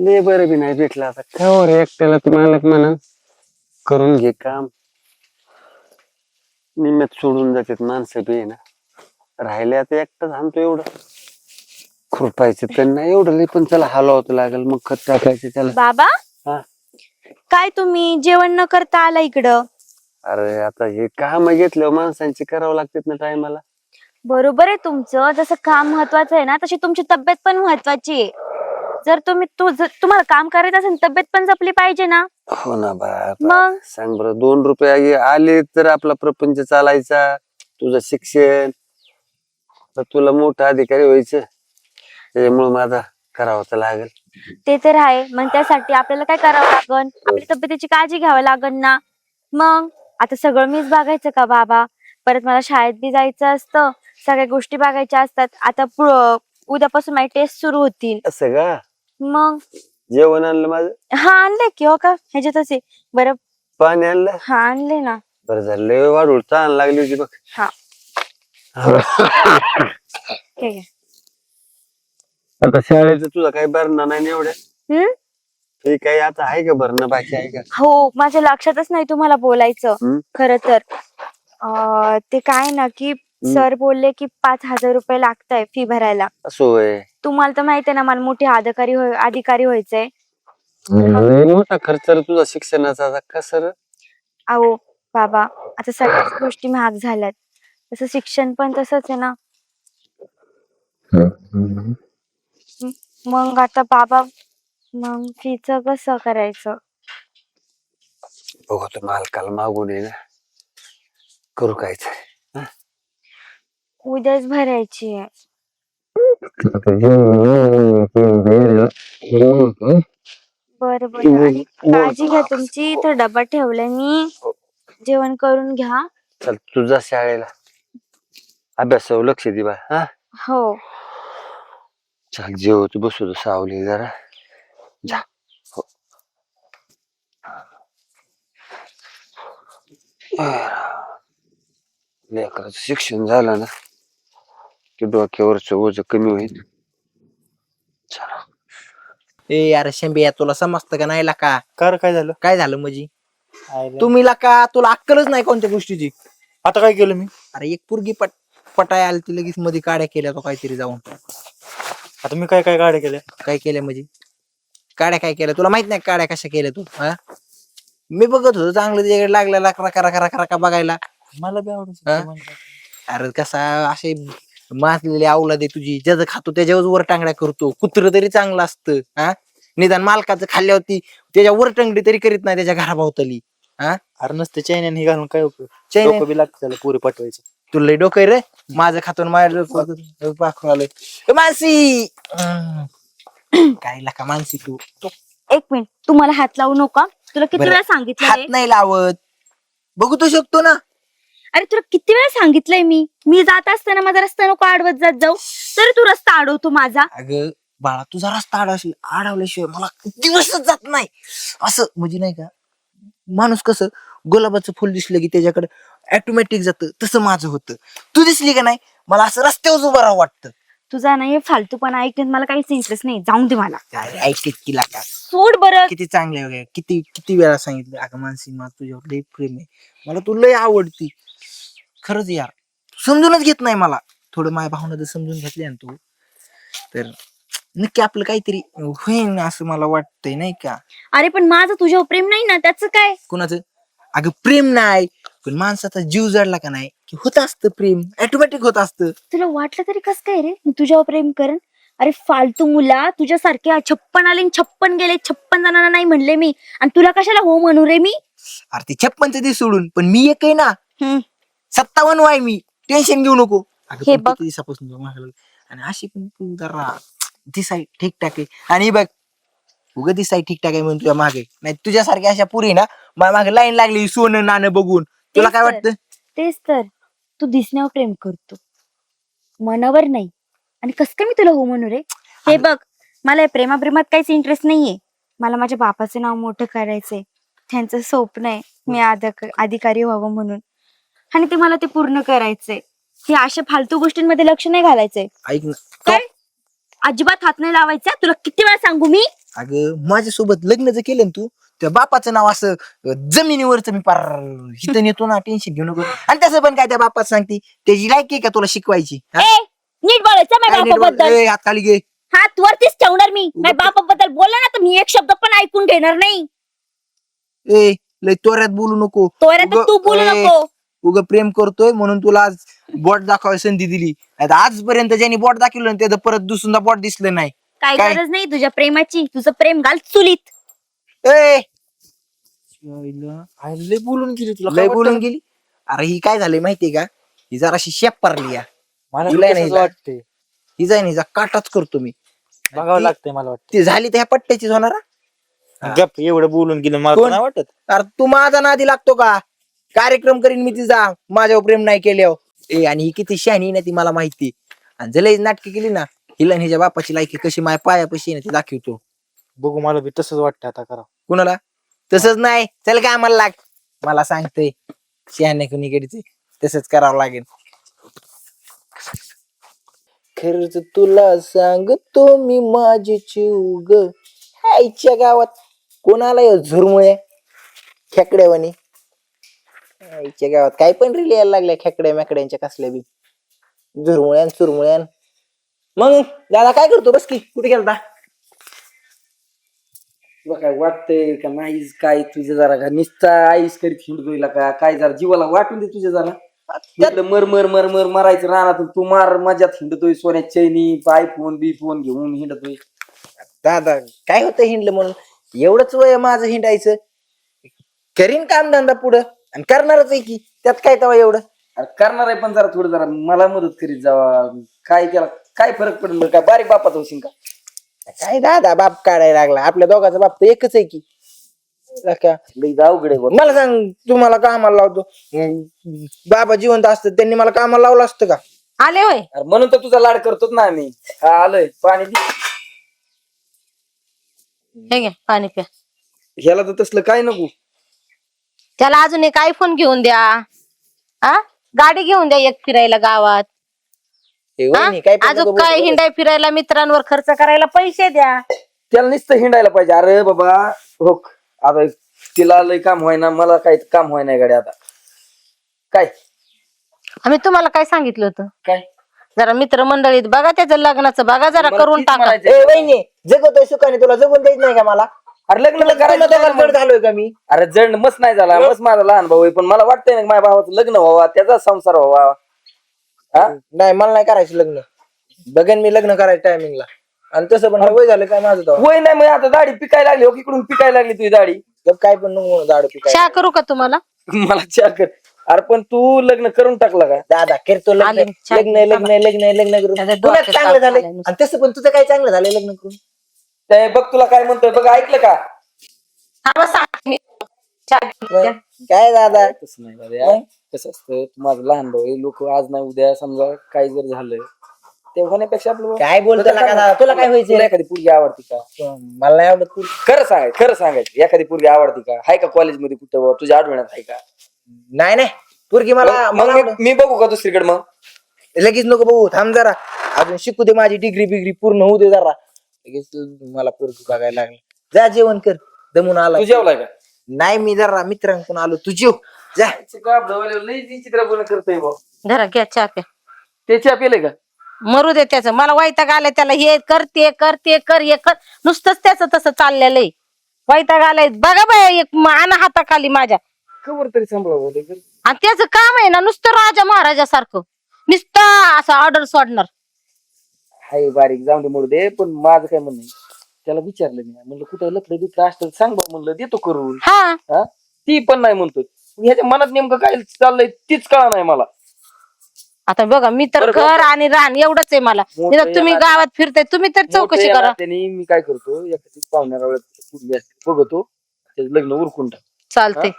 लय बरं बी नाही भेटलं आता काय रे एकट्याला तुम्हाला म्हणा करून घे काम. निम्यात सोडून जातात माणसं बी ना राहिले आता एकटाच आणतो एवढं खुरपायचं तर नाही एवढं लय पण त्याला हलवावं लागेल मग खत टाकायचं त्याला. बाबा हा काय तुम्ही जेवण न करता आला इकडं? अरे आता हे काम घेतल्यावर माणसांची करावं लागतात ना टायमाला. बरोबर आहे तुमचं. जसं काम महत्वाचं आहे ना तशी तुमची तब्येत पण महत्वाची आहे. जर तुम्हाला काम करायचं असेल तब्येत पण जपली पाहिजे ना. हो ना बाप. मग सांग बरं 2 रुपये आले तर आपला प्रपंच चालायचा. तुझं शिक्षण तर तुला मोठा अधिकारी व्हायचं त्याच्यामुळे माझा करावं तर लागेल. ते तर आहे. मग त्यासाठी आपल्याला काय करावं लागन? आपली तब्येतीची काळजी घ्यावी लागन ना. मग आता सगळं मीच बघायचं का बाबा? परत मला शाळेत बी जायचं असतं. सगळ्या गोष्टी बघायच्या असतात. आता उद्यापासून माझी टेस्ट सुरू होतील. असं का? मग जेवण आणलं माझं? हा आणले की हो का ह्याच्यातच आहे. बरं पाणी आणलं? हा आणले ना. बरं झालं लय वाढून ताण लागली होती बघ. हा ठीक आहे. आता शाळेचं तुझा काही भरणं नाही ना एवढ्या. हम्म ते काही आता आहे का भरणं बाकी आहे का? हो माझ्या लक्षातच नाही तुम्हाला बोलायचं. खरं तर ते काय ना की सर बोलले की 5,000 रुपये लागताय फी भरायला. असं होय. तुम्हाला तर माहिती आहे ना मला मोठी अधिकारी व्हायचंय. लय मोठा खर्च रे तुझा शिक्षणाचा कसं? अहो बाबा आता सगळ्याच गोष्टी महाग झाल्यात. तसं शिक्षण पण तसंच आहे ना. मग आता बाबा मग फीचं कसं करायचं? बघू तर मालकाला मागून आहे ना करू कायच. उद्याच भरायची आहे. बरं बरं आणि काळजी घ्या तुमची. इथं डबा ठेवलाय मी. जेवण करून घ्या. चल तुझा शाळेला अभ्यासावर लक्ष दे बा. हा हो चल जेवत बसू सावली जरा जा. हो. लेकराचं शिक्षण झालं ना की डोक्यावरच ओझं कमी होईल. चला. ए यार शेंबिया तुला समजतं का नाही का? कर काय झालं? काय झालं म्हणजे आयला. तुम्ही का तुला अक्कलच नाही कोणत्या गोष्टीची. आता काय केलं मी? अरे एक पोरगी पटाय आली ती लगेच मध्ये काड्या केल्या तो काहीतरी जाऊन. आता मी काय काय गाड्या केल्या? काय केल्या म्हणजे काड्या काय केल्या तुला माहित नाही काड्या कशा केल्या तू? हा मी बघत होतो चांगलं त्याच्याकडे लागलेला करा बघायला. मला बी हा? आवडत. अरे कसा असे माजलेली अवलाद आहे तुझी. ज्याचं खातो त्याच्यावर वर टांगड्या करतो. कुत्र तरी चांगलं असतं. हा निदान मालकाचं खाल्ल्यावरती त्याच्या वर टंगडी तरी करीत नाही त्याच्या घराभोवताली. हा अरे नसते चैन हे घालून काय उपयोग? चैन डोकं बी लागतं त्याला पुरे पटवायचं. तुला लय डोकं आहे रे. माझं खातो माझ्या पाखरून आलोय. ए मानसी काय लाका मानसी तू. एक मिनिट. तू मला हात लावू नका. तुला किती बरं. वेळा सांगितलं हात नाही लावत. बघू तो शकतो ना. अरे तुला किती वेळा सांगितलंय मी जात असताना माझा रस्ता नको अडवत जात जाऊ. तरी तू रस्ता अडवतो माझा. अगं बाळा तुझा रस्ता अडवल्याशिवाय मला दिवसच जात नाही. असं म्हणजे नाही का माणूस कसं गुलाबाचं फुल दिसलं की त्याच्याकडे ऑटोमॅटिक जातं तसं माझं होतं. तू दिसली का नाही मला असं रस्त्यावर उभं राहावं वाटतं. तुझा नाही फालतूपणा ऐकण्यात मला काहीच इंटरेस्ट नाही. जाऊन दे मला. ऐकत की लागा सोड बरं. किती चांगले वगैरे किती वेळा सांगितलं अगं मानसी मला तुझ्यावर लय प्रेम आहे. मला तू लय आवडती. खरंच यार समजूनच घेत नाही मला. थोडं माझ्या भावना जर समजून घेतली ना तू तर नक्की आपलं काहीतरी होईन असं मला वाटतंय नाही का. अरे पण माझं तुझ्यावर प्रेम नाही ना. त्याचं काय? कुणाचं? अगं प्रेम नाही पण माणसाचा जीव जडला का नाही की होत असतं प्रेम. ऑटोमॅटिक होत असतं. तुला वाटलं तरी कसं काय रे मी तुझ्यावर प्रेम करेन? अरे फालतू मुला तुझ्यासारखे 56 आले 56 गेले. 56 जणांना नाही म्हणले मी. आणि तुला कशाला हो म्हणू रे मी? अरे ते 56चं ते सोडून पण मी एक आहे ना. 57 आहे मी. टेन्शन घेऊ नको. हे बघ. किती दिवसापासून तुला मागायला लागलोय. आणि अशी पण तू जरा दिसाय ठीकठाक आहे. आणि बघ उगा दिसाय ठीकठाक आहे म्हणून तुझ्या मागे नाही तुझ्यासारख्या अशा पुरी ना माझ्या मागे लाईन लागली सोनं नाणं बघून. तुला काय वाटतं? तेच तर तू दिसण्यावर प्रेम करतो मनावर नाही. आणि कसं काय मी तुला हो म्हणू रे? हे बघ मला या प्रेमात काहीच इंटरेस्ट नाहीये. मला माझ्या बापाचं नाव मोठं करायचंय. त्यांचं स्वप्न आहे मी अधिकारी व्हावं म्हणून. आणि ते मला ते पूर्ण करायचंय. हे अशा फालतू गोष्टींमध्ये लक्ष नाही घालायचंय. ऐक ना काय अजिबात हात नाही लावायचा. तुला किती वेळा सांगू मी? अगं माझ्यासोबत लग्न जर केलं ना तू, त्या बापाचं नाव असं जमिनीवरच मी पार हिथं नेतो ना, टेन्शन घेऊ नको. आणि तसं पण काय त्या बापात सांगते, त्याची लायकी आहे का तुला शिकवायची? हा? ए नीट बोलायचं काय माझ्या नीट बोल- बापाबद्दल. ए, हात खाली घे. हात वरतीच ठेवणार मी. माझ्या बापाबद्दल बोलला ना तर मी एक शब्द पण ऐकून घेणार नाही. ए लय तोऱ्यात बोलू नको. तोऱ्यात तर तू बोलू ए, नको. उगं प्रेम करतोय म्हणून तुला आज बोट दाखवायची संधी दिली. नाहीतर आजपर्यंत ज्यांनी बोट दाखवलं ना, त्याचं परत दुसऱ्यांदा बोट दिसलं नाही. काय काय? गरज नाही तुझ्या प्रेमाची. तुझं प्रेम घाल चुलीत. ए आई लय बोलून गेली तुला लय काय बोलून वाटतं? गेली. अरे ही काय झालंय माहितीये का, ही जराशी शेप पारली या. मला तुला तसंच नाही वाटतंय. ही जाईन हिचा काटाच करतो मी. बघावं ती- लागतंय मला वाटतं. ती झाली त्या पट्ट्याचीच होणार हा. गप एवढं बोलून गेलं मला कोण? तर नाही वाटत. अरे तू माझा नादी लागतो का? कार्यक्रम करीन मी तिचा, माझ्यावर प्रेम नाही केल्यावर. ए आणि ही किती शहाणी ना ती मला माहिती. आणि जर नाटकी केली ना, हिला आणि हिच्या बापाची लायकी कशी माझ्या पायापाशी आहे ना ती दाखवतो. बघू मला बी तसंच वाटतं आता करा. कुणाला तसंच नाही, चल काय आम्हाला लाग. मला सांगतोय शहाण्या कुणीकडचे तसंच करावं लागेल. खरंच तुला सांगतो मी माझी चिवग, आईच्या गावात कोणाला झुरमुळे खेकड्यावानी. आईच्या गावात काय पण रील यायला लागल्या खेकड्या मेकड्यांच्या कसल्या बी झुरमुळ्यान चुरमुळ्यान. मग दादा काय करतो? बस की, कुठे गेलता? तुला काय वाटतंय का नाही? काय तुझ्या जरा का निस्ता आईस करीत हिंडतोय का काय? जरा जीवाला वाटून दे तुझ्या जरा. त्यातलं मर मर मर मर मरायचं रानातून तू मार मजात हिंडतोय, सोन्या चैनी आयफोन बी फोन घेऊन हिंडतोय. दादा काय होतं हिंडलं म्हणून? एवढंच वय आहे माझं हिंडायचं. करीन काम धंदा पुढं आणि करणारच आहे की, त्यात काय तवा एवढं. अरे करणार आहे पण जरा थोडं जरा मला मदत करीत जावा. काय त्याला काय फरक पडेल बरं? काय बारीक बापाचा होशील का? काय दादा बाप काढायला लागला? आपल्या दोघाचा बाप तर एकच आहे की. का लई अवघड आहे बघ. मला सांग, तुम्हाला कामाला लावतो, बाबा जिवंत असतं त्यांनी मला कामाला लावलं असतं का? आले होय. अरे म्हणून तर तुझा लाड करतोच ना आम्ही. हा आलोय, पाणी दे. हे घ्या पाणी प्या. ह्याला तर तसलं काय नको. त्याला अजून एक आयफोन घेऊन द्या. आ गाडी घेऊन द्या एक फिरायला गावात. हे हा? वहिनी, काय पण नको अजून काय बोलू. हिंडाय फिरायला मित्रांवर खर्च करायला पैसे द्या. त्याला नुसतं हिंडायला पाहिजे. अरे बाबा हो, आता तिला लय काम व्हायना, मला काही काम व्हाय नाही गाडी आता. काय आम्ही तुम्हाला काय सांगितलं होतं? काय जरा मित्रमंडळीत बघा, त्याचं लग्नाचं बघा, जरा मला करून तीच टाका. म्हणायचंय. ए वहिनी, जगतोय सुखाने, तुला जगून द्यायच नाही का मला? अरे लग्न करायचं नाही ना मग. झालोय का मी? अरे जड मस्त नाही झाला, मस्त माझा लहान भाऊ आहे, पण मला वाटतंय ना माझ्या भावाचं लग्न व्हावा, त्याचा संसार व्हावा. हा? नाही, मला नाही करायचं लग्न. बघेन मी लग्न करायचं टायमिंगला. आणि तसं पण वय झालं काय माझं तेव्हा. वय नाही मग आता दाढी पिकायला लागली हो, इकडून पिकायला लागली तुझी दाढी. गप काय पण नको दारू पिकाय. चहा करू का तुम्हाला? मला चहा कर. अरे पण तू लग्न करून टाकला का? दादा करतो लग्न, आले, चहा लग्न घे. लग्न लग्न लग्न करून त्याचं पुन्हा डोक्यात चांगलं ताप झालंय. झालाय नुसतं. आणि तसं पण तुझं काय चांगलं झालंय लग्न करून? ते बघ तुला काय म्हणतोय बघ, ऐकलं का? थांबा, सांगते मी. चहा घेऊन द्या. काय दादा? तसं नाही दादा, कसं असतं, तू माझं लहान भाऊ आहे, लोक आज नाही उद्या समजा काय जर झालं ते होण्यापेक्षा आपलं काय बोलतो का दादा? तुला काय तुला व्हायचं? एखादी पोरगी आवडती का? मला नाही आवडत तू. खरं सांगायचं, एखादी पोरगी आवडती का? आहे का कॉलेजमध्ये कुठं बुवा, तुझ्या आठवण्यात आहे का? नाही नाही, पोरगी मला मग मला आवडत. मी बघू का दुसरीकडे मग? लगेच नको बघू, थांब जरा, अजून शिकू दे, माझी डिग्री बिग्री पूर्ण होऊ दे जरा. लगेच मला पोरगी बघायला लागली. जा जेवण कर, दमून आला. तू जेवलाय का? नाही, मी जरा मित्रांकडून आलो, तू जेव जा. लई विचित्र बोलणं करतोय बुवा. धरा घ्या चहा प्या. ते चहा पिलंय का? मरू दे त्याचं, मला वैताग आलाय त्याला. हे कर ते कर ते कर हे कर, नुसतंच त्याचं तसं चाललेलं आहे. वैताग आलाय. बघा बाय, एक आणा हाताखाली माझ्या. खबर तरी सांभाळावं. आणि त्याचं काम आहे ना नुसतं राजा महाराजासारखं, नुसतं असं ऑर्डर सोडणार. हाय बारीक, जाऊन दे मोड दे, पण माझं काय म्हणणं आहे, त्याला विचारलं मी, म्हणलं कुठं लफडं बिफडं असतं तर सांग बा, म्हणलं देतो करून. हा हा, ती पण नाही म्हणतो. ह्याच्या मनात नेमकं काय चाललंय तीच कळा नाही मला. आता बघा, मी तर बरं, घर आणि रान एवढंच आहे मला. मोठं निदान तुम्ही या गावात फिरताय, तुम्ही तर चौकशी मोठं करा. या नात्याने मी काय करतो, एखादी पाहुण्याला पूर्वी असते बघतो, त्याचं लग्न उरकून टाक. चालते.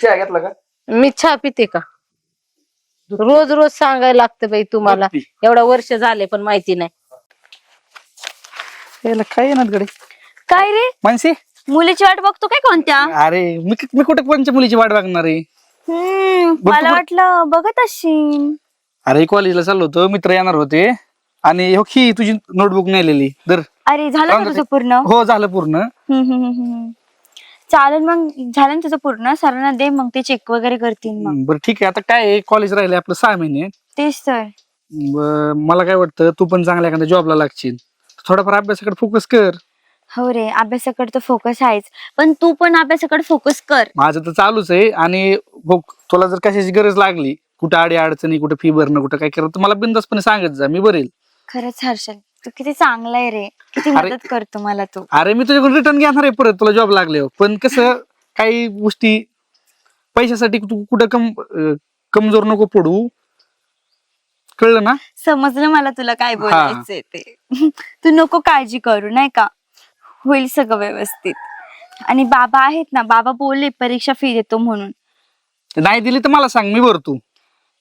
चहा घेतला का? मी चहा पिते का? रोज रोज सांगायला लागतं बाई तुम्हाला. दूध पी. एवढं वर्ष झाले पण माहिती नाही. याला काय येणार कडे काय रे, मानसी? मुलीची वाट बघतो काय कोणत्या? अरे मी कुठे कोणच्या मुलीची वाट बघणार आहे? मला वाटलं बघत असशील. अरे कॉलेजला चाललो होतो, मित्र येणार होते आणि हो ही तुझी नोटबुक नेलेली तर. अरे झालं का तुझं पूर्ण? हो झालं पूर्ण. चालेल मग, झालं ना तुझं पूर्ण, सरांना दे मग ते चेक वगैरे करतील मग. बरं ठीक आहे. आता काय कॉलेज राहिले आपलं 6 महिने. तेच तर. मला काय वाटतं तू पण चांगल्या एखाद्या जॉबला लागशील, थोडाफार अभ्यासाकडे फोकस कर. हो रे, अभ्यासाकडे तर फोकस आहेच, पण तू पण अभ्यासाकडे फोकस कर. माझं तर चालूच आहे. आणि तुला जर कशाची गरज लागली, कुठं आडी अडचणी, कुठं फी भरणं, कुठं काय करत, मला बिंदासपणे सांगत जा, मी बरेल. खरंच हर्षल, तू किती चांगला आहे रे, किती अरे- मदत करतो मला तू. अरे मी तुझ्याकडून रिटर्न घेणार आहे परत तुला जॉब लागल्यावर, पण कसं काही गोष्टी पैशासाठी तू कुठं कमजोर नको पडू, कळलं ना? समजलं मला तुला काय बोलायचंय ते. तू नको काळजी करू, नाही का, होईल सगळं व्यवस्थित. आणि बाबा आहेत ना, बाबा बोलले परीक्षा फी देतो म्हणून. नाही दिली तर मला सांग, मी भरतो.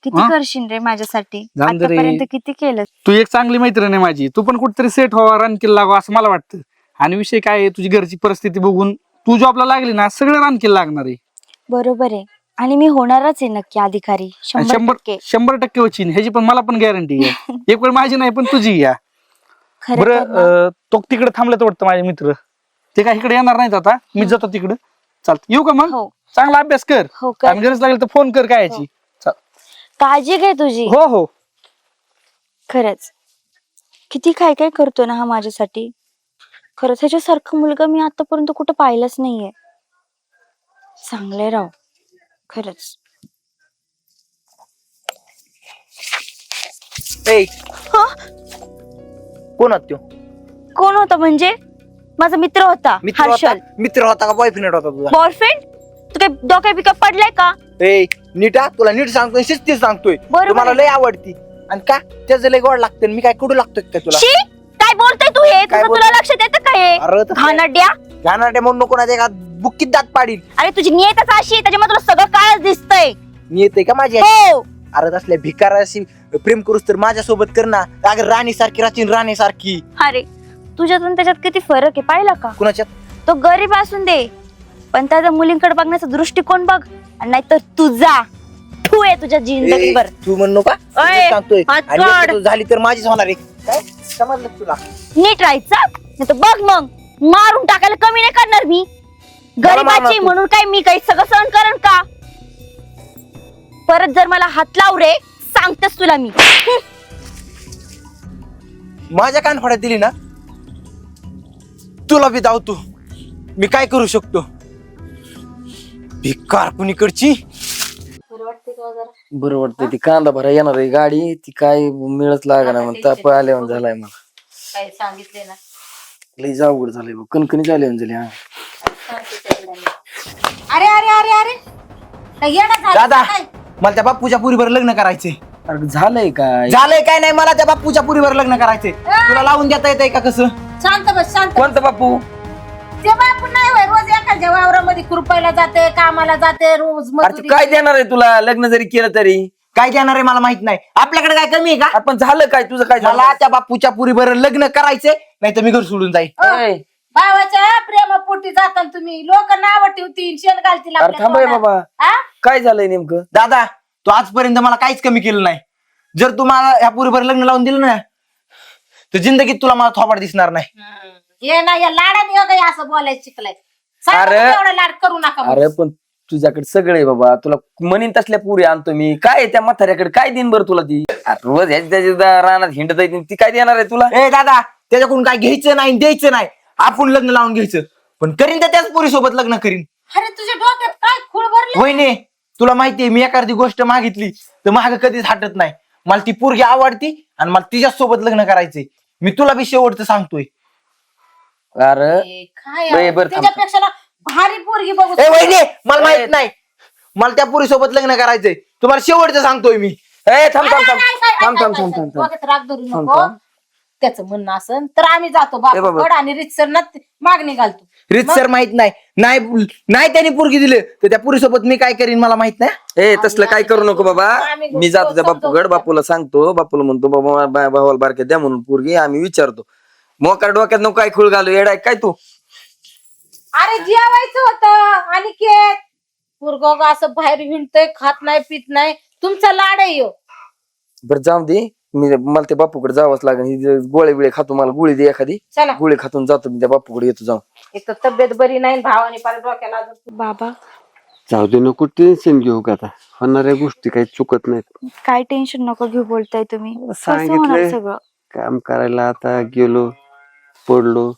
किती हा? करशील रे माझ्यासाठी? जाऊन दे रे. आतापर्यंत किती केलं. तू एक चांगली मैत्रीण आहे माझी, तू पण कुठेतरी सेट व्हावा, रानकीला लागावं असं मला वाटतं. आणि विषय काय आहे, तुझी घरची परिस्थिती बघून तू जॉबला लागली ना, सगळं रानकीला लागणार आहे. बरोबर आहे, आणि मी होणारच आहे नक्की अधिकारी, 100%. 100% वचीन ह्याची पण मला पण गॅरंटी आहे. एक वेळ माझी नाही पण तुझी या. खरं तर ना. बरं तो तिकडे थांबलं वाटतं माझे मित्र, ते काय इकडे येणार नाहीत आता, मी जातो तिकडे. चालत येऊ का मग? हो चांगला अभ्यास कर, हो कर. आणि गरज लागेल तर फोन कर काय याची. काळजी घे तुझी. हो हो. खरंच किती काय काय करतो ना हा माझ्यासाठी. खरंच ह्याच्यासारखं मुलगा मी आतापर्यंत कुठं पाहिलंच नाहीये. चांगले राव खरंच. ए हा? कोण होता त्यो? कोण होता म्हणजे? माझा मित्र होता, मित्र होता? हर्षल. मित्र होता का बॉयफ्रेंड होता तुझा? बॉयफ्रेंड? तू काय डोक्या बिका पडलाय का? ए नीट हा, तुला नीट सांगतोय, शिस्तीत सांगतोय. बरोबर तुम्हाला आहे. लय आवडती. आणि का त्याचं लय गोड लागतं, मी काय कडू लागतोय का तुला? शी, काय बोलतोय तू हे? काय तुझं तुला लक्षात येतं का हे? अरे तसं- घाणेरड्या. गाणाटे म्हणून नको ना, ते का बुक्कीत दात पाडील. अरे तुझी नियतच अशी आहे, त्याच्यामुळे तुला सगळं काळच दिसतंय. मी येते का माझी? हो. अरे तसल्या भिकाराशी प्रेम करूस तर माझ्यासोबत कर ना. अगं राणी सारखी राहशील, राणी सारखी. अरे तुझ्यात आणि त्याच्यात किती फरक आहे, पाहिला का? कुणाच्या? तो गरीब असून दे, पण त्याचा मुलींकडे बघण्याचा दृष्टिकोन बघ, आणि नाहीतर तुझा ठू आहे तुझ्या जिंदगीवर. तू म्हण नका, ओय, सांगतोय. हात आणि काढ. एकदा तू झाली तर माझीच होणार आहे. काय समजलं तुला? नीट राहायचं, नाही तर बघ मग मारून टाकायला कमी नाही करणार मी. मारणार गरीबाची तू. म्हणून काय मी काही सगळं सहन करण का? परत जर मला हात लाव रे, सांगतेस तुला मी. माझ्या कानफड्यात दिली ना, तुला बी धावतो. मी काय करू शकतो? भिकार कुणीकडची. बरं वाटतंय. ती कांदा भरा येणार आहे गाडी, ती काय मिळत लागा ना, ताप आल्यावर झालाय मला. काय सांगितले ना, लई अवघड झालंय बघ, कणकणी झाली झाली. हा अरे अरे अरे अरे काय येडा झाला दादा काय? मला त्या बापूच्या पुरीवर लग्न करायचंय. अरे झालंय काय? झालंय काय नाही, मला त्या बापूच्या पुरीवर लग्न करायचंय. तुला लावून देता येतंय का कसं? शांत बस, शांत. कोणतं बापू? ते बापू नाही होय, रोज एखाद्या वावरामध्ये खुरपायला जाते, कामाला जाते, रोज अरे ती मजुरी. काय देणार आहे तुला, लग्न जरी केलं तरी? काय देणार आहे मला माहित नाही. आपल्याकडे काय कमी आहे का? आपण झालं काय तुझं? काय झालं? मला त्या बापूच्या पुरीवर लग्न करायचंय, नाही तर मी घर सोडून जाईल. ए, भावाच्या प्रेमापोटी जाताना तुम्ही लोक नाव ठेवतील, शेण घालतील अरे आपल्या थांबाय तोंडात. बाबा, हा? काय झालंय नेमकं? दादा तू आजपर्यंत मला काहीच कमी केलं नाही. जर तू मला ह्या पुरीवर लग्न लावून दिलं ना, तर जिंदगीत तुला मला थोपाड दिसणार नाही. हे ना या लाडाने हो काय असं बोलायचं शिकलाय. सांगा अरे. तुम्ही एवढा लाड करू नका अरे पण तुझ्याकडे सगळे आहे बाबा, तुला म्हणीन तसल्या पुरी आणतो मी. काय आहे त्या म्हाताऱ्याकडे, काय देईन बरं तुला ती? अरे रोज ह्याची त्याच्या रानात हिंडत आहे ती, काय देणार आहे तुला? ए दादा त्याच्याकडून काय घ्यायचं नाही, द्यायचं नाही. आपण लग्न लावून घ्यायचं, पण करीन तर त्याच पुरी सोबत लग्न करीन. अरे तुझ्या डोक्यात काय खूळ भरले? होईने तुला माहितीये, मी एखादी गोष्ट मागितली तर माग कधीच हटत नाही. मला ती पोरगी आवडती आणि मला तिच्याच सोबत लग्न करायचंय. मी तुला बी शेवटचं सांगतोय. अरे काय बरं, बरं, थांब. त्याच्यापेक्षा ना भारी पोरगी बघू. ए वहिनी मला ए. माहित नाही, मला त्या पुरी सोबत लग्न करायचंय. तुम्हाला शेवटचं सांगतोय मी. ए थांब थांब अरे, थांब नाही, काय, थांब काय, थांब काय, थांब काय, थांब थांब. डोक्यात राग धरू थांब, नको. थांब. त्याचं म्हणणं असन तर आम्ही जातो ए बाबा. बापू आणि रितसर ना मागणी घालतो. रीतसर माहित नाही, नाही त्यांनी पोरगी दिली तर त्या पुरी सोबत मी काय करीन मला माहित नाही. ए तसलं काय करू नको बाबा. आम्ही मी जातो त्या समजावतो. बापूकडे, बापूला सांगतो, बापूला म्हणतो बाबा भावाला बारक्यात द्या म्हणून पोरगी. आम्ही विचारतो. मोकार डोक्यात नको काय खुळ घालू, येडाय काय तू? अरे जेवायचं होतं आणि केक पोरग असं बाहेर हिंडतोय, खात नाही पित नाही. तुमचा लाड आहे ह्यो. बरं जाऊ दे, मला त्या बापूकडे जावंच लागेल. ही जे गोळे बिळे खातो, मला गोळी दे एखादी, चला गोळी खातून जातो मी त्या बापूकडे, येतो जाऊन. एक तर तब्येत बरी नाही भावाने परत डोक्याला अजून. बाबा जाऊ दे, नको टेन्शन घेऊ का आता. होणाऱ्या गोष्टी काही चुकत नाहीत. काय टेन्शन नको घेऊ बोलताय तुम्ही. कसं होणार सांगितलंय सगळं? काम करायला, आता गेलो पडलो,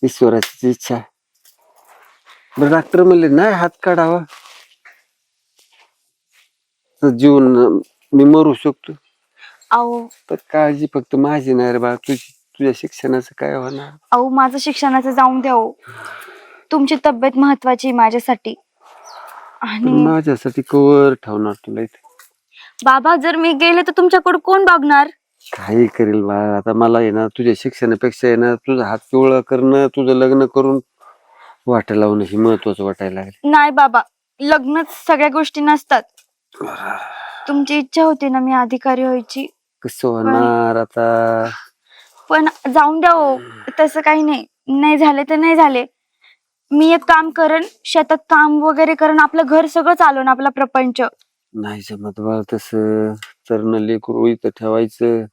ईश्वराची इच्छा. बरं डॉक्टर म्हणले नाही हात काढावा, तर जीवन मी मरू शकतो. अहो पण काळजी फक्त माझी नाही रे बा, तुझ्या शिक्षणाचं काय होणार. अहो माझं शिक्षणाचं जाऊन द्या हो. तुमची तब्येत महत्वाची आहे माझ्यासाठी. पण आणि माझ्यासाठी कवर ठेवणार तुला इथे. बाबा जर मी गेले तर तुमच्याकडे कोण बघणार? काही करेल बा, आता मला आहे ना तुझ्या शिक्षणापेक्षा आहे ना तुझा हात पिवळा करणं, तुझं लग्न करून वाटायला लावणं हे महत्वाचं वाटायला लागलं. नाही बाबा, लग्नच सगळ्या गोष्टी नसतात. तुमची इच्छा होती ना मी अधिकारी व्हायची, कसं होणार आता. पण जाऊन द्या हो. तसं काही नाही, नाही झाले तर नाही झाले. मी एक काम करेन, शेतात काम वगैरे करेन, आपलं घर सगळं चालवून आपला प्रपंच. नाही जमत बा तसं, चरण लेकरू इथं ठेवायचं.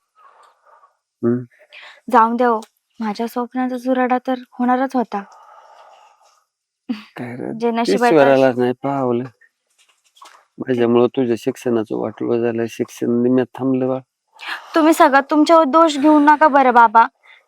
जाऊन द्या हो. माझ्या स्वप्नाचा चुराडा तर होणारच होता. काय रे, जे नशिबात ईश्वराला नाही पावलं. माझ्यामुळं तुझ्या शिक्षणाचं वाटलं झालं, शिक्षण निम्यात थांबलं बा. तुम्ही सगळं तुमच्यावर दोष घेऊ नका बरं बाबा.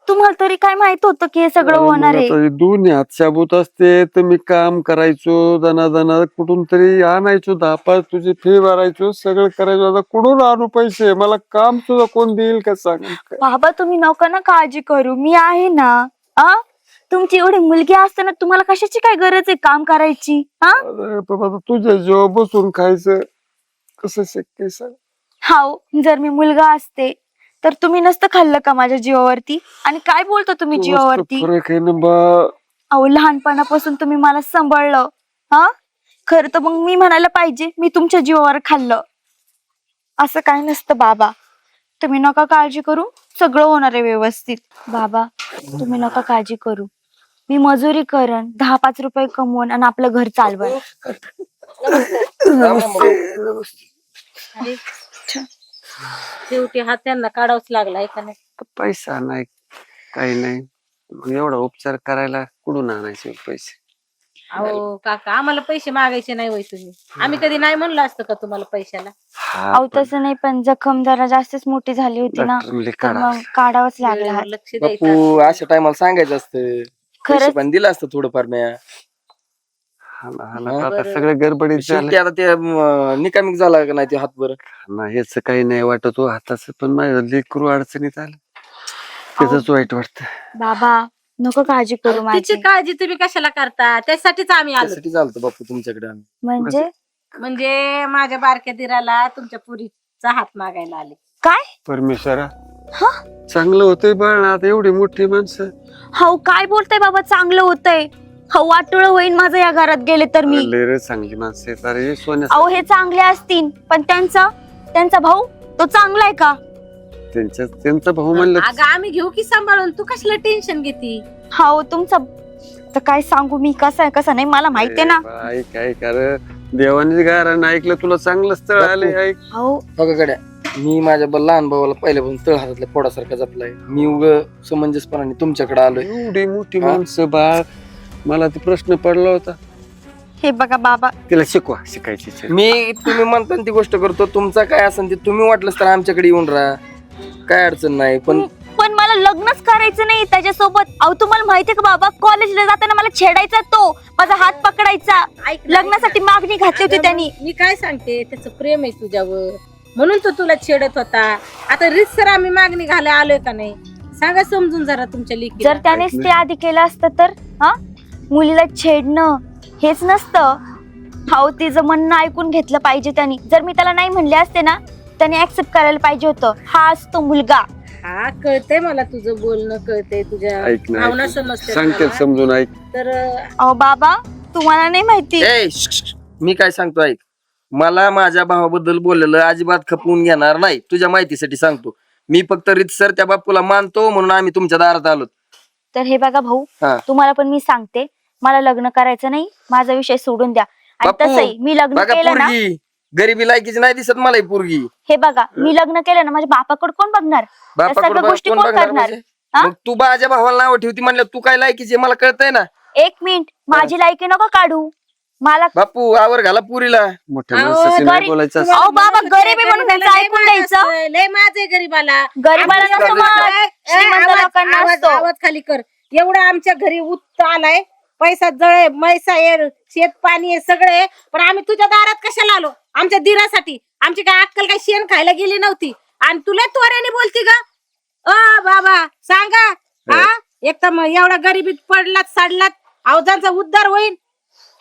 तुम्हाला तरी काय माहित होतं की हे सगळं होणार आहे? आता दोन्ही हात शाबूत असते तर मी काम करायचो, दना कुठून तरी आणायचो, 10-5 तुझी फी भरायचो, सगळं करायचो. आता कुठून आणू पैसे? मला काम सुद्धा कोण देईल का सांग. बाबा तुम्ही नका ना काळजी करू, मी आहे ना. आ तुमची एवढी मुलगी असताना तुम्हाला कशाची काय गरज आहे काम करायची? हा अरे बाबा, आता तुझ्या जेव्हा बसून खायचं कसं शक्य आहे सांग. हाव, जर मी मुलगा असते तर तुम्ही नसतं खाल्लं का माझ्या जीवावरती? आणि काय बोलतो तुम्ही जीवावरती? फरक आहे ना बा. अहो लहानपणापासून तुम्ही मला सांभाळलं. हा खरं तर मग मी म्हणायला पाहिजे मी तुमच्या जीवावर खाल्लं. असं काय नसतं बाबा. तुम्ही नका काळजी करू, सगळं होणार आहे व्यवस्थित. बाबा तुम्ही नका काळजी करू, मी मजुरी करण, 10-5 रुपये कमवून आणि आपलं घर चालवण. अरे, शेवटी हात त्यांना काढावाच लागला का नाही? पैसा नाही, काही नाही, मग एवढा उपचार करायला कुठून आणायचे पैसे? अहो काका, आम्हाला पैसे मागायचे नाही होय तुम्ही? आम्ही कधी नाही म्हणलं असतं का तुम्हाला पैशाला? अहो तसं नाही, पण जखम जरा जास्तच मोठी झाली होती ना, तर मग काढावंच लागला. वेळेवर लक्ष द्यायचं बापू असतं. अशा टायमाला सांगायचं असतं, खरंच पण दिलं असतं थोडंफार म्या. आता सगळं गडबडीत झालं. शेवटी आता ते निकामिक झाला का नाही ते हात बरं. नाही याच काही नाही वाटत हो हाताचं, पण माझं लेकरू अडचणीत आलं त्याच वाईट वाटत. बाबा नको काळजी करू तिची माझी. काळजी तुम्ही कशाला करता? त्यासाठीच आम्ही आलो. त्यासाठी चालतं बापू तुमच्याकडे आम्ही. म्हणजे म्हणजे माझ्या बारक्या दिराला तुमच्या पुरीचा हात मागायला आले. काय? परमेश्वरा, चांगलं होतंय बाळ, आता एवढी मोठी माणसं. हो काय बोलताय बाबा, चांगलं होतंय. हो वाटोळ होईन माझं या घरात गेले तर मी. लय रे चांगली माणसं आहेत. अरे सोन्या, अहो हे चांगले असतील, पण त्यांचा भाऊ तो चांगला आहे का? त्यांचा भाऊ म्हणलं अगं आम्ही घेऊ की सांभाळून, तू कशाला टेन्शन घेती? हो तुमचा तर काय सांगू मी, कसा आहे कसा नाही मला माहितीये ना. काय कर, देवाने गारण ऐकलं, तुला चांगलं स्थळ आले. ऐक हो बघा गड्या, मी माझ्या लहान भावाला पहिल्यापासून तळ हातातल्या फोडासारखा जपलाय. मी उग समंजसपणाने तुमच्याकडे आलोय. एवढी मोठी माणसं बाळ, मला ते प्रश्न पडला होता. हे बघा बाबा, तिला शिकायची इच्छा. मी तुम्ही म्हणता ती गोष्ट करतो, तुमचा काय असेल ते तुम्ही वाटलंच तर आमच्याकडे येऊन राहा, काय अडचण नाही. पण पण मला लग्नच करायचं नाही त्याच्यासोबत. अहो तुम्हाला माहितीये का बाबा, कॉलेजला जाताना मला छेडायचा तो, माझा हात पकडायचा, ऐक ना, लग्नासाठी मागणी घातली होती अगं, त्यांनी. मी काय सांगते, त्याचं प्रेम आहे तुझ्यावर म्हणून तो तुला छेडत होता. आता रीतसर आम्ही मागणी घालायला आलोय का नाही? सांगा समजून जरा तुमच्या लेकी. जर त्यानेच ते आधी केलं असतं तर मुलीला छेडणं हेच नसतं. हो तिचं म्हणणं ऐकून घेतलं पाहिजे त्यांनी. जर मी त्याला नाही म्हणले असते ना, त्याने ऍक्सेप्ट करायला पाहिजे होतं. हा असतो मुलगा. हा कळतंय मला, तुझं बोलणं कळतंय, तुझ्या ऐक ना, भावना ऐक. समजते सांगते मला. समजून ऐक. तर अहो बाबा तुम्हाला नाही माहिती. मी काय सांगतो ऐक, मला माझ्या भावाबद्दल बोललेलं अजिबात खपवून घेणार नाही. तुझ्या माहितीसाठी सांगतो, मी फक्त रीतसर त्या बापूला मानतो म्हणून आम्ही तुमच्या दारात आलो. तर हे बघा भाऊ, हा. तुम्हाला पण मी सांगते, मला लग्न करायचं नाही, माझा विषय सोडून द्या. आणि बापू, तसंही मी लग्न बघा केलं ना, पोरगी, गरिबी लायकीची नाही दिसत मला ही पोरगी. हे बघा मी लग्न केलं ना माझ्या बापाकडे कोण बघणार त्या बापाकडे सगळ्या गोष्टी कोण कोण बघणार करणार म्हणजे? हा? मग तू माझ्या भावाला नाव ठेवती म्हणलं तू काय लायकीची आहे मला कळतंय ना. एक मिनिट माझी लायकी नको काढू मला. बापू आवर घाला पुरीला. मोठ्या अहो, माणसाशी नाही गरीब- बोलायचं असं. अहो बाबा गरीब आहे म्हणून त्यांचं ऐकून घ्यायचं. लय माझे गरीबाला गरीबाला नको मग, श्रीमंत लोकांना असतो. आवाज खाली कर. एवढं आमच्या घरी उत्त आलाय, पैसा जळे मैसा आहे, शेत पाणी आहे सगळे आहे. पण आम्ही तुझ्या दारात कशाला आलो? आमच्या दिरासाठी. आमची काय अक्कल काय शेण खायला गेली नव्हती आणि तुला तोऱ्याने बोलती का? बाबा सांगा हा. एक तर मग एवढा गरिबीत पडलात साडलात, अवजांचा उद्धार होईल.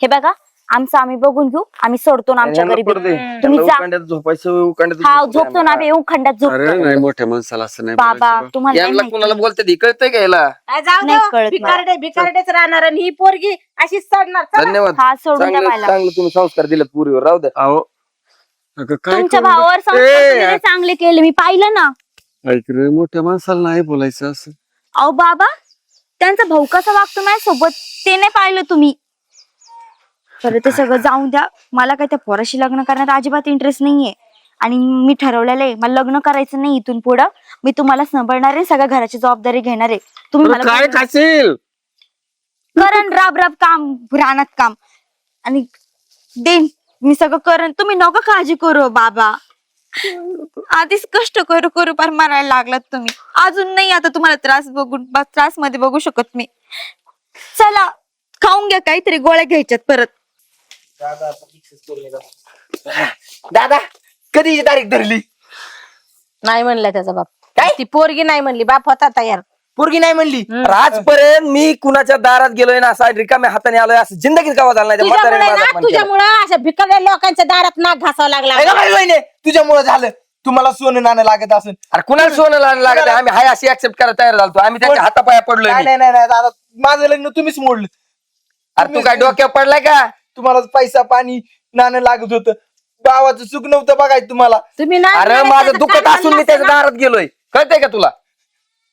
हे बघा आमचं आम्ही बघून घेऊ. आम्ही सोडतो ना आमच्या यांना गरीबी. पडू दे. तुम्ही त्यांना जा. उकांड्यात झोपायचं उकांड्यात हा झोपायचं झोपतो ना आम्हाला. येऊन खंडात अरे झोपतो. नाही मोठ्या माणसाला असं नाही बाबा बोलायचं. तुम्हाला नाही यांना कुणाला माहिती. बोलते ती कळतंय का याला. काय जाऊ नाही दे, कळत भिकारडे भिकारडेच राहणार आणि ही पोरगी अशीच सडणार. चला. धन्यवाद. हा सोडून द्या चांगलं मला. चांगलं तुम्ही संस्कार दिलेत पुरीवर राहू द्या. अहो अगं काय तुमच्या करू? भावावर संस्कार तुम्ही लय चांगले केले मी पाहिलं ना. ऐक रे मोठ्या माणसाला नाही बोलायचं असं. अहो बाबा त्यांचा भाऊ कसा वागतो माझ्यासोबत ते नाही पाहिलं तुम्ही. बरं ते सगळं जाऊन द्या. मला काय त्या पोराशी लग्न करण्यात अजिबात इंटरेस्ट नाहीये आणि मी ठरवलेलं आहे मला लग्न करायचं नाही. इथून पुढं मी तुम्हाला सांभाळणार आहे, सगळ्या घराची जबाबदारी घेणार आहे. तुम्ही अरे मला काय खाशील? करण राब राब काम रानात काम आणि देईन मी सगळं करण. तुम्ही नको काळजी करू बाबा. आधीच कष्ट करू करू पार मारायला लागलात तुम्ही. अजून नाही आता तुम्हाला त्रास मध्ये बघू शकत मी. चला खाऊन घ्या काहीतरी गोळ्या घ्यायच्यात परत. दादा कधी तारीख धरली? नाही म्हणलं त्याचा बाप. काय ती पोरगी नाही म्हणली, बाप होता तयार. पोरगी नाही म्हणली. आजपर्यंत मी कुणाच्या दारात गेलोय ना असा रिकाम्या हाताने आलोय असं जिंदगीत गावात झालं नाही. त्या म्हाताऱ्याने माझा अपमान केला. तुझ्यामुळं अशा भिकारड्या लोकांच्या दारात नाक घासावा लागला. तुझ्यामुळे झालं. तुम्हाला सोनं नाणं लागत असेल. अरे कुणाला सोनं लागत आम्ही हाय अशी ऍक्सेप्ट करायला तयार झालो. आम्ही त्यांच्या हातापाया पडलोय. नाही मी. नाही नाही दादा माझं लग्न तुम्हीच मोडलं. अरे तू काय डोक्यावर पडलाय का? तुम्हाला पैसा पाणी नाणं लागत होतं. गावाचं सुख नव्हतं बघाय तुम्हाला. तुम्ही नाही अरे म्हणलं माझं त्याचं दुःखत काय असून मी म्हणलं त्याच्या असतं ना? दारात गेलोय. कळतंय का तुला?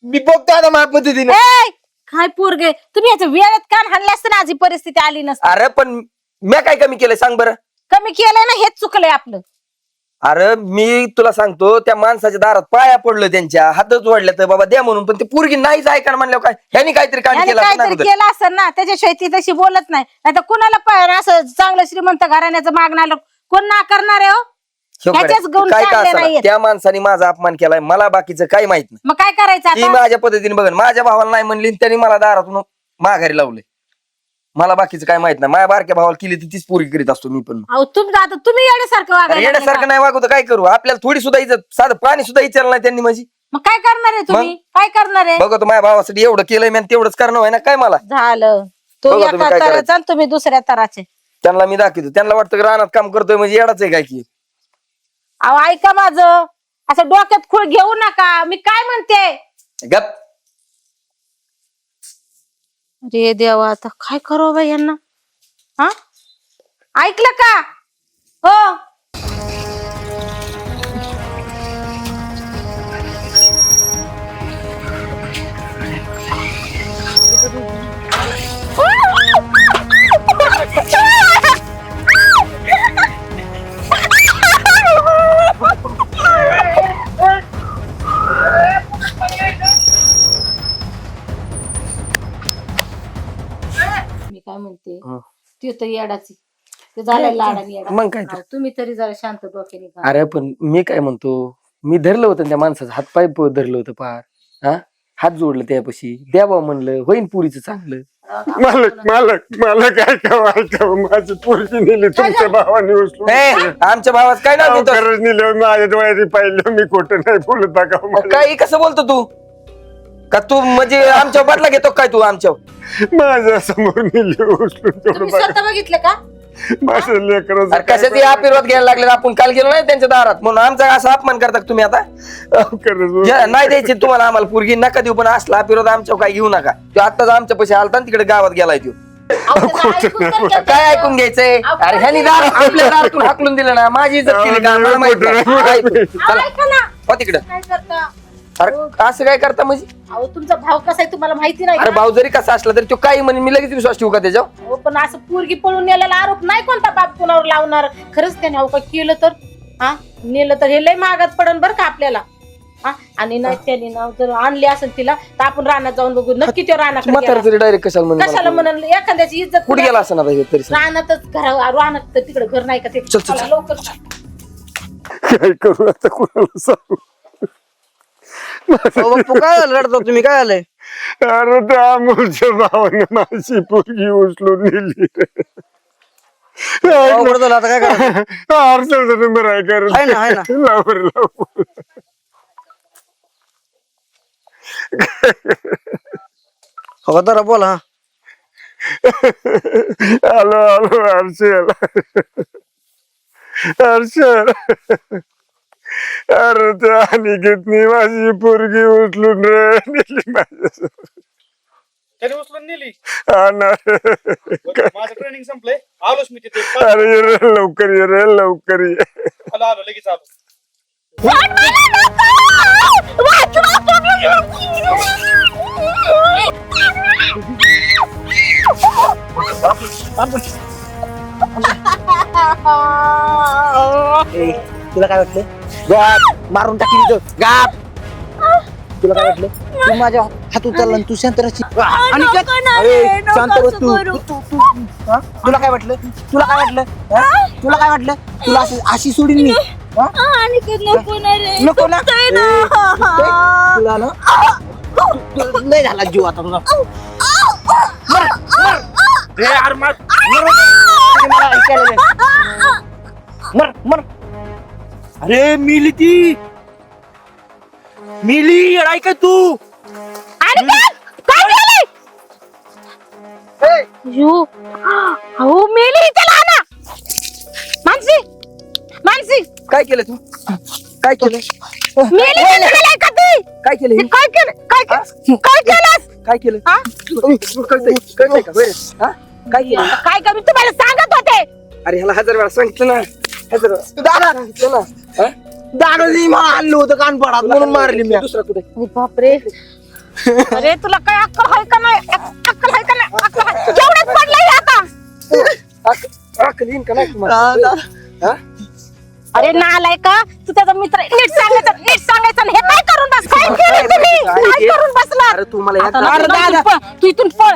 मी बघतो आता माझ्या पद्धतीने. ए, काय पोरगे तुम्ही याच्या वेळेत कान हाणले असते ना, आजी परिस्थिती आली नसती. अरे पण मी काय कमी केलंय सांग बरं. कमी केलंय ना, हेच चुकलंय आपलं. अरे मी तुला सांगतो त्या माणसाच्या दारात पाया पडलं, त्यांच्या हातच जोडल्या तर बाबा द्या म्हणून. पण ती पोरगी नाहीच ऐका म्हणल्यावर काय ह्यानी काहीतरी काम याने केलं असं काहीतरी ना. केलं असं ना, त्याच्याशिवाय ती तशी बोलत नाही. नाही तर कुणाला असं चांगलं श्रीमंत घराण्याचं मागणार कोण ना करणार आहे हो? ह्याच्याच गुण काय का चांगले असं नाहीयेत. त्या माणसाने माझा अपमान केलाय. मला बाकीचं काही माहित नाही. मग काय करायचं ती आता? माझ्या पद्धतीने बघन. माझ्या भावाला नाही म्हणली आणि त्यांनी मला दारातून माघारी लावले. मला बाकीचं काय माहित नाही. माझ्या बारक्या भावाला केली ती तीच पोरगी करीत असतो मी पण. अहो तुमचं आता तुम्ही येण्यासारखं अरे वागायला लागले येण्यासारखं का? नाही वागवतो काय करू? आपल्याला थोडी सुद्धा इज्जत साधं पाणी सुद्धा विचारलं नाही त्यांनी माझी. मग काय करणार आहे तुम्ही? काय करणार आहे? बघतो माझ्या भावासाठी एवढं केलंय मी आणि तेवढंच करणं आहे ना काय मला. झालं तो बघा तुम्ही एका काय तराचा करायचं. आणि तुम्ही दुसऱ्या तराचे. त्यांना मी दाखवतो. त्यांना वाटतं की रानात काम करतोय म्हणजे येडाच आहे काय की. अहो ऐका माझं, असं डोक्यात खूळ घेऊ नका. मी काय म्हणते? गप. रे देवा, आता काय करावं बाई यांना? हा ऐकलं का? हो मी काय म्हणते, ती तर येडाची. ते झालंय लाडाने येडा. मग काय तर. अहो, तुम्ही तरी जरा शांत डोक्याने खा. अरे पण मी काय म्हणतो, मी धरलं होतं त्या माणसाचं हातपाय धरलं होतं पार. हा हात जोडलं त्यापाशी द्यावा म्हणलं होईन पुरीचं चांगलं. मला काय करायचं? माझी पोरगी नेली तुमच्या भावाने उचलून. ए, आमच्या भावाचं काय नाव घेतोस? खरंच नेलं माझ्या डोळ्यात पाहिलं. मी खोटं नाही बोलत बघा. काही कसं बोलतो तू? का तू म्हणजे आमच्या बदला घेतो काय तू आमच्या? माझ्या समोर नेली उचलून तेवढं तुम्ही बघा. स्वतः बघितलं का? माझं लेकरं अरे कशाचे आशीर्वाद घ्यायला लागले? आपण काल गेलो नाही त्यांच्या दारात म्हणून आमचा असा अपमान करता का तुम्ही आता? खरंच नाही द्यायची तुम्हाला आम्हाला पोरगी नका देऊ. पण असला आशीर्वाद आमच्या काय घेऊ नका. तो आताच आमच्या पैसे आलता तिकडे गावात गेलाय तो. अहो, त्याचं ऐकून तर घेतलं. काय ऐकून घ्यायचंय? अरे ह्यानी दार आपल्या दारातून हाकलून दिलं ना. माझी इज्जत केली का? मला माहित नाही. ऐकू. अहो, चला ऐका ना. हो तिकडं. काय करता? अरे असं काय करता म्हणजे? अहो तुमचा भाव कसा आहे तुम्हाला माहिती नाही अरे का? भाऊ जरी कसा असला तरी तो काही म्हणे मी लगेच विश्वास ठेवू का त्याच्यावर? अहो, पण असं पोरगी पळून नेलेला आरोप नाही कोणता बाप कुणावर लावणार. खरंच त्याने अहो काय केलं तर हा नेलं तर हे लय महागात पडन बरं का आपल्याला. हा आणि नाही त्याने ना जर आणली असेल तिला तर आपण रानात जाऊन बघू नक्की तो रानात म्हातारा तरी डायरेक्ट कशाला म्हणे कशाला मला? म्हणाल एखाद्याची इज्जत कुठे गेला असं ना तरी सांग. रानातच रानात तर तिकडे घर नाही का ते चल, चल, चला, चल. लवकर चल. काय करू आता कुणाला सांगू? अहो, बाप्पू काय झालं रडता तुम्ही? काय झालंय? अरे त्या अमोलच्या भावाने माझी पोरगी उचलून नेली. अवघड झालं, आता काय करायचं? अर्चनाचा नंबर आहे का रे? आहे ना, आहे ना. लाव बरं, लाव. हो जरा बोला. आलो आलो हर्षल. हर्षल अरे त्या अनिकेतनी माझी पोरगी उचलून रे नेली माझ्यासोबत. त्याने उचलून नेली. हा ना. माझं ट्रेनिंग संपलंय, आलोच मी तिथे. अरे ये रे लवकर ये रे लवकर ये. आलो आलो लगेच आलो. ए, तुला काय वाटलं? गाप मारून टाकी तिथं. गाप. तुला काय वाटलं? तू माझ्या हात उचलला आणि तू शांत राहशील. आणि काय? अरे शांत बस तू. हा? तुला काय वाटलं? तुला काय वाटलं? हा? तुला काय वाटलं? तुला अशी सोडीन मी? हा? नको ना. ए, तुला ना नाही झाला जीव आता तुझा. मला ऐकायला नाही. मर मर. अरे मिली ती मिली ऐक तू. हो मेली त्याला ना मानसी मानसी काय केलं तू? काय केलं? मेली मेली का ती काय केलं हे? काय केलं काय केलंस काय केलं? हा? कळतंय का बरं? हा? काय केलं? काय कमी तुम्हाला सांगत होते. अरे ह्याला 1000 वेळा सांगितलं ना. 1000 वेळा दादा सांगितलं ना. हा? दादाजी मारलं होतं कान पडा म्हणून मारली मी. दुसरा कुठे? बापरे अरे तुला काय अक्कल आहे का नाही अक्कल आहे का नाही अक्कल आहे एवढंच पडलंय आता अक्कल येईन का नाही तुम्हाला? हा? अरे नालाय का तू त्याचा मित्र आहे. नीट सांगायचं आणि हे काय करून बस काय केलं तुम्ही काय करून बसला अरे तू मला आता एकदा- नाही, इथून पळ. तू इथून पळ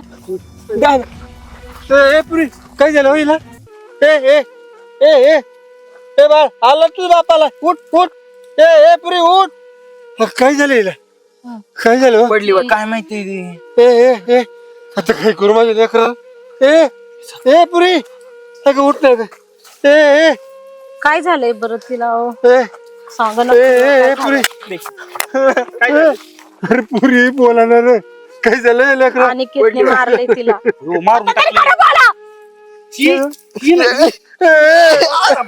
ए पुरी काय झालं होईल? ए ए ए ए ए बाळ आला तुझ्या बापाला. उठ उठ. ए ए पुरी उठ. काय झालं हिला? काय झालं? पडली वाट. काय माहिती ए ए ए आता काय करू माझ्या लेकरा? ए ए पुरी अगं उठ ना. ए ए काय झालंय बरं तिला ए सांग ए ए पुरी. अरे पुरी बोला ना रे. काय झालं लेकरा? आणि किती मारले तिला मारून टाकलं.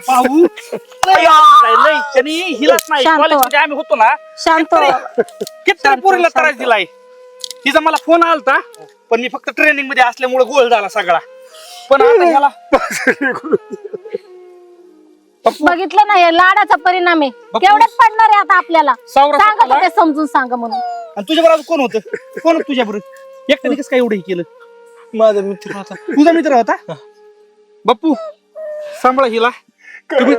भाऊ त्यांनी हिलाच नाही. शांत व्हा. कॉलेजमध्ये आम्ही होतो ना, शांत व्हा. किती पोरीला त्रास दिलाय. तिचा मला फोन आलता पण मी फक्त ट्रेनिंग मध्ये असल्यामुळे गोळ झाला सगळा. पण आता ह्याला बघितलं ना हे लाडाचा परिणाम आहे केवढ्याच पडणार आहे आता आपल्याला सावरा सांगा सावला. ते समजून सांगा म्हणून आणि तुझ्या बरोबर कोण होतं? कोण होतं तुझ्या बरोबर? एकट्याने कसं काय एवढं हे केलं? माझा मित्र होता. तुझा मित्र होता? बाप्पू सांभाळा हिला. तुम्ही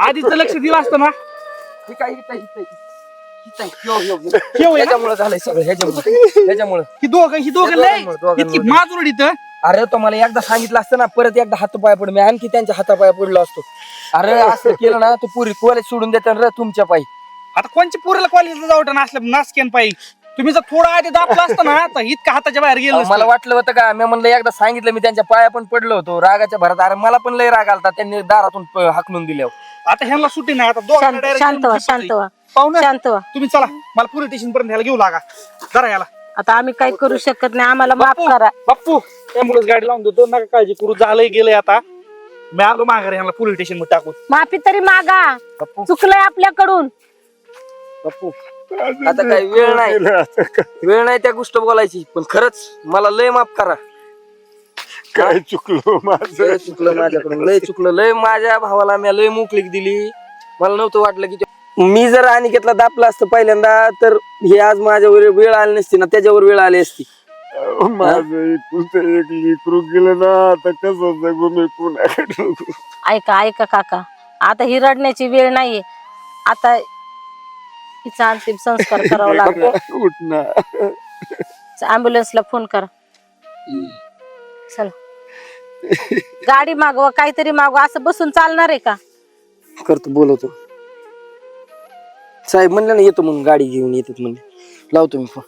आधीच लक्ष दिलं असतं ना. हे काय? ह्यो. ठेव हे ना. ह्याच्यामुळं झालंय सगळं. ह्याच्यामुळं ही दोघं लय दोघांमुळे. इतकी माजुरडी इथं. अरे तो मला एकदा सांगितलं असतं ना परत एकदा हातपाय पड मी आणखी त्यांच्या हातापाया पडलो असतो. अरे असं केलं ना तू पुरी कॉलेज सोडून देतात रे तुमच्या पायी. आता कोणच्या पोरीला कॉलेजला जावं असलं नासकेन पाहिजे. तुम्ही जर थोडा आधी दाबला असतं ना तर इतका हाताच्या बाहेर गेलं मला वाटलं होतं का मी म्हणलं एकदा सांगितलं मी त्यांच्या पाया पण पडलो होतो रागाच्या भरात. अरे मला पण लय राग आलता त्यांनी दारातून हाकलून दिल्यावर. आता ह्यांना सुट्टी नाही. आता दोघांना direct शांत व्हा शांत व्हा पाहुणं शांत व्हा तुम्ही चला मला पोलीस स्टेशन पर्यंत ह्याला घेऊ लागा जरा याला. आता आम्ही काही करू शकत नाही आम्हाला माफ करा बाप्पू त्यामुळेच गाडी लावून देतो नका काळजी करू. झालंय गेलंय आता. मी आलो माघारी ह्याला पोलीस स्टेशन मध्ये टाकून. माफी तरी मागा बाप्पू चुकलंय आपल्याकडून बाप्पू आता काही वेळ नाही त्या गोष्ट बोलायची. पण खरंच मला लय माफ करा. काय चुकलो माझं? लय चुकलं माझ्याकडून. लय चुकलं. लय माझ्या भावाला मी लय मोकळीक दिली. मला नव्हतं वाटलं की मी जर अनिकेतला दापला असतं पहिल्यांदा तर हे आज माझ्यावर वेळ आली नसती ना, त्याच्यावर वेळ आली असती. माझं एकुलतं एक लेकरू गेलं ना, आता कसं जगू मी पुन्हा. ऐका ऐका काका, आता ही रडण्याची वेळ नाहीये. आता हिचा अंतिम संस्कार करावा लागतो. उठ ना. अँब्युलन्सला फोन करा. चला गाडी मागवा, काहीतरी मागवा. असं बसून चालणार आहे का? करतो, बोलवतो. साहेब म्हणलं ना येतो म्हणून, गाडी घेऊन येतात म्हणले. लावतो मी फोन.